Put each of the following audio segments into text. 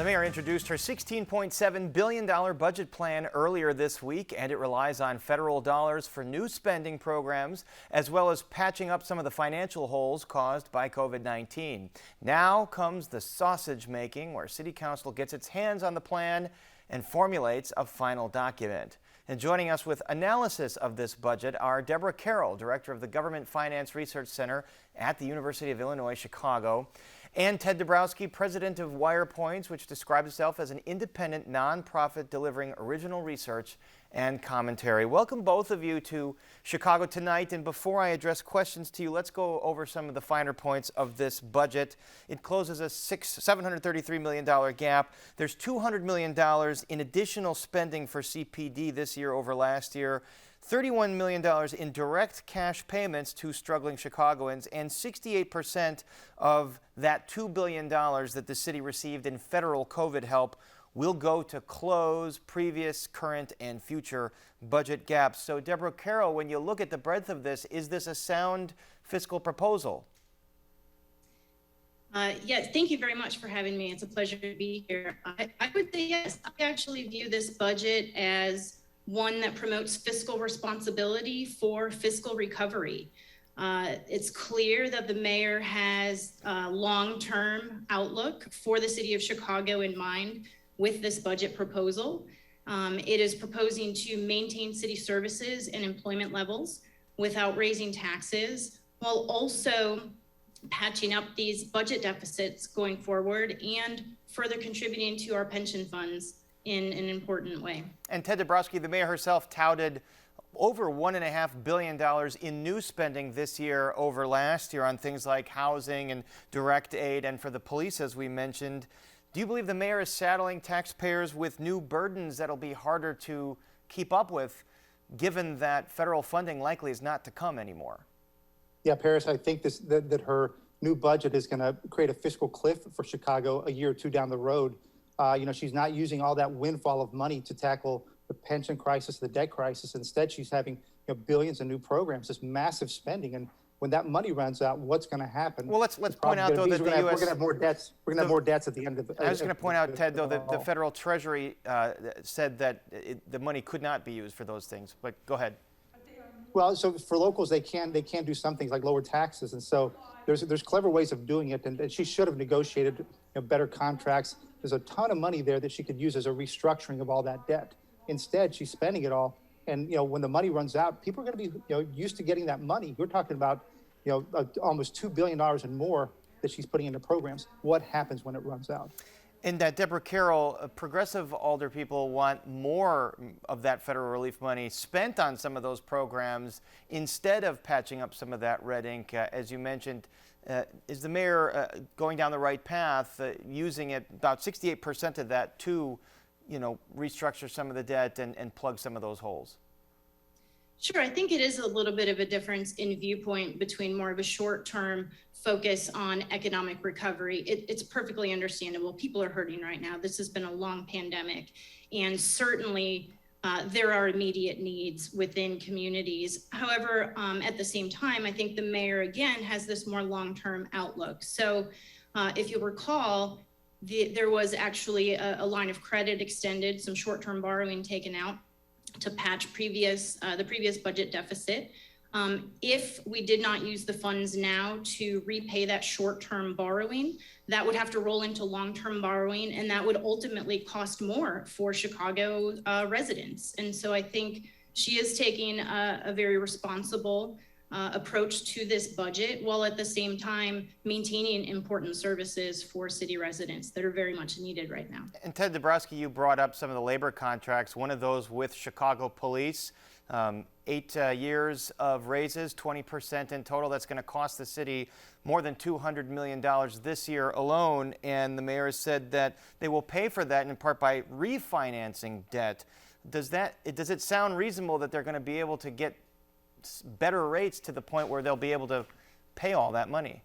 The mayor introduced her $16.7 billion budget plan earlier this week, and it relies on federal dollars for new spending programs, as well as patching up some of the financial holes caused by COVID-19. Now comes the sausage making, where City Council gets its hands on the plan and formulates a final document. And joining us with analysis of this budget are Deborah Carroll, director of the Government Finance Research Center at the University of Illinois, Chicago, and Ted Dabrowski, president of WirePoints, which describes itself as an independent nonprofit delivering original research and commentary. Welcome both of you to Chicago tonight. And before I address questions to you, let's go over some of the finer points of this budget. It closes a $733 million gap. There's $200 million in additional spending for CPD this year over last year. $31 million in direct cash payments to struggling Chicagoans, and 68% of that $2 billion that the city received in federal COVID help will go to close previous, current, and future budget gaps. So, Deborah Carroll, when you look at the breadth of this, is this a sound fiscal proposal? Yes, thank you very much for having me. It's a pleasure to be here. I would say yes. I actually view this budget as one that promotes fiscal responsibility for fiscal recovery. It's clear that the mayor has a long-term outlook for the city of Chicago in mind with this budget proposal. It is proposing to maintain city services and employment levels without raising taxes, while also patching up these budget deficits going forward and further contributing to our pension funds in an important way. And Ted Dabrowski, the mayor herself, touted over $1.5 billion in new spending this year over last year on things like housing and direct aid, and for the police, as we mentioned. Do you believe the mayor is saddling taxpayers with new burdens that'll be harder to keep up with, given that federal funding likely is not to come anymore? Yeah, Paris, I think that her new budget is going to create a fiscal cliff for Chicago a year or two down the road. She's not using all that windfall of money to tackle the pension crisis, the debt crisis. Instead, she's having billions of new programs, this massive spending. And when that money runs out, what's going to happen? Well, let's point out, though, that the U.S. We're going to have more debts. We're going to have more debts at the end of the. I was going to point out, Ted, though, that the federal treasury said that the money could not be used for those things. But go ahead. Well, so for locals, they can do some things like lower taxes, and so there's clever ways of doing it. And she should have negotiated better contracts. There's a ton of money there that she could use as a restructuring of all that debt. Instead, she's spending it all. And, when the money runs out, people are going to be, used to getting that money. We're talking about, almost $2 billion and more that she's putting into programs. What happens when it runs out? And Deborah Carroll, progressive alder people want more of that federal relief money spent on some of those programs instead of patching up some of that red ink, as you mentioned. Is the mayor going down the right path, using it, about 68% of that to, restructure some of the debt and plug some of those holes? Sure, I think it is a little bit of a difference in viewpoint between more of a short-term focus on economic recovery. It's perfectly understandable. People are hurting right now. This has been a long pandemic, and certainly there are immediate needs within communities. However, at the same time, I think the mayor, again, has this more long-term outlook. So if you'll recall, there was actually a line of credit extended, some short-term borrowing taken out to patch the previous budget deficit. If we did not use the funds now to repay that short-term borrowing, that would have to roll into long-term borrowing, and that would ultimately cost more for Chicago residents. And so I think she is taking a very responsible approach to this budget, while at the same time maintaining important services for city residents that are very much needed right now. And Ted Dabrowski, you brought up some of the labor contracts, one of those with Chicago Police. 8 years of raises, 20% in total. That's going to cost the city more than $200 million this year alone. And the mayor has said that they will pay for that in part by refinancing debt. Does it sound reasonable that they're going to be able to get better rates to the point where they'll be able to pay all that money?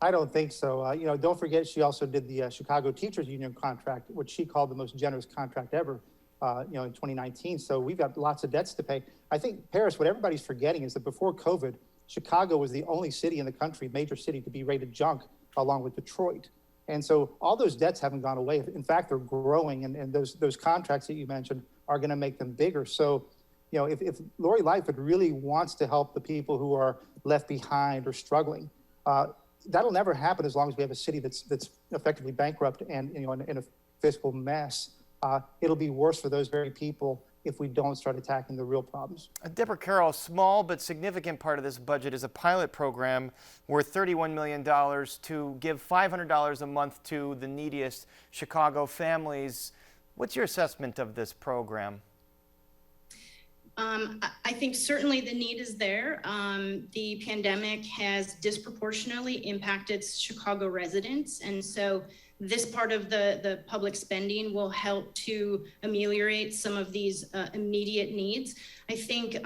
I don't think so. Don't forget, she also did the Chicago Teachers Union contract, which she called the most generous contract ever. In 2019. So we've got lots of debts to pay. I think, Paris, what everybody's forgetting is that before COVID, Chicago was the only city in the country, major city, to be rated junk, along with Detroit. And so all those debts haven't gone away. In fact, they're growing, and those contracts that you mentioned are going to make them bigger. So, you know, if Lori Lightfoot really wants to help the people who are left behind or struggling, that'll never happen as long as we have a city that's effectively bankrupt and, you know, in a fiscal mess. It'll be worse for those very people if we don't start attacking the real problems. Deborah Carroll, a small but significant part of this budget is a pilot program worth $31 million to give $500 a month to the neediest Chicago families. What's your assessment of this program? I think certainly the need is there. The pandemic has disproportionately impacted Chicago residents, and so this part of the public spending will help to ameliorate some of these immediate needs. I think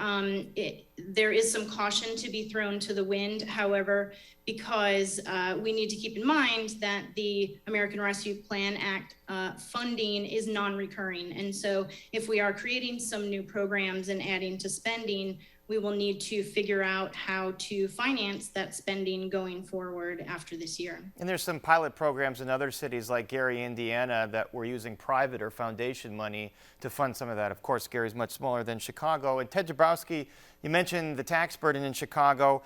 there is some caution to be thrown to the wind, however, because we need to keep in mind that the American Rescue Plan Act funding is non-recurring. And so if we are creating some new programs and adding to spending, we will need to figure out how to finance that spending going forward after this year. And there's some pilot programs in other cities like Gary, Indiana, that were using private or foundation money to fund some of that. Of course, Gary's much smaller than Chicago. And Ted Dabrowski, you mentioned the tax burden in Chicago.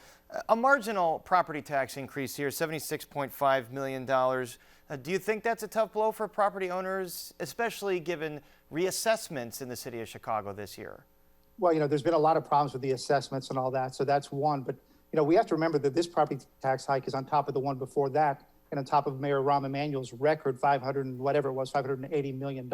A marginal property tax increase here, $76.5 million. Do you think that's a tough blow for property owners, especially given reassessments in the city of Chicago this year? Well, you know, there's been a lot of problems with the assessments and all that, so that's one. But, you know, we have to remember that this property tax hike is on top of the one before that and on top of Mayor Rahm Emanuel's record $580 million.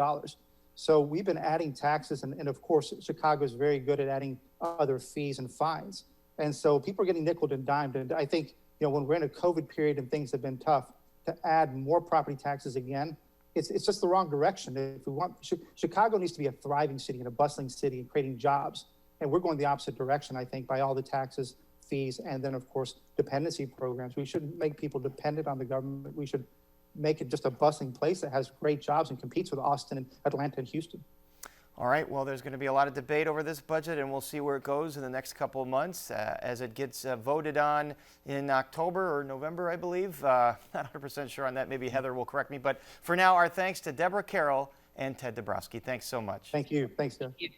So we've been adding taxes, and of course, Chicago is very good at adding other fees and fines. And so people are getting nickeled and dimed. And I think, you know, when we're in a COVID period and things have been tough, to add more property taxes again, it's just the wrong direction. If we want, Chicago needs to be a thriving city and a bustling city and creating jobs. And we're going the opposite direction, I think, by all the taxes, fees, and then, of course, dependency programs. We shouldn't make people dependent on the government. We should make it just a bustling place that has great jobs and competes with Austin and Atlanta and Houston. All right, well, there's going to be a lot of debate over this budget, and we'll see where it goes in the next couple of months as it gets voted on in October or November, I believe. Not 100% sure on that. Maybe Heather will correct me. But for now, our thanks to Deborah Carroll and Ted Dabrowski. Thanks so much. Thank you. Thanks, Derek. Thank you.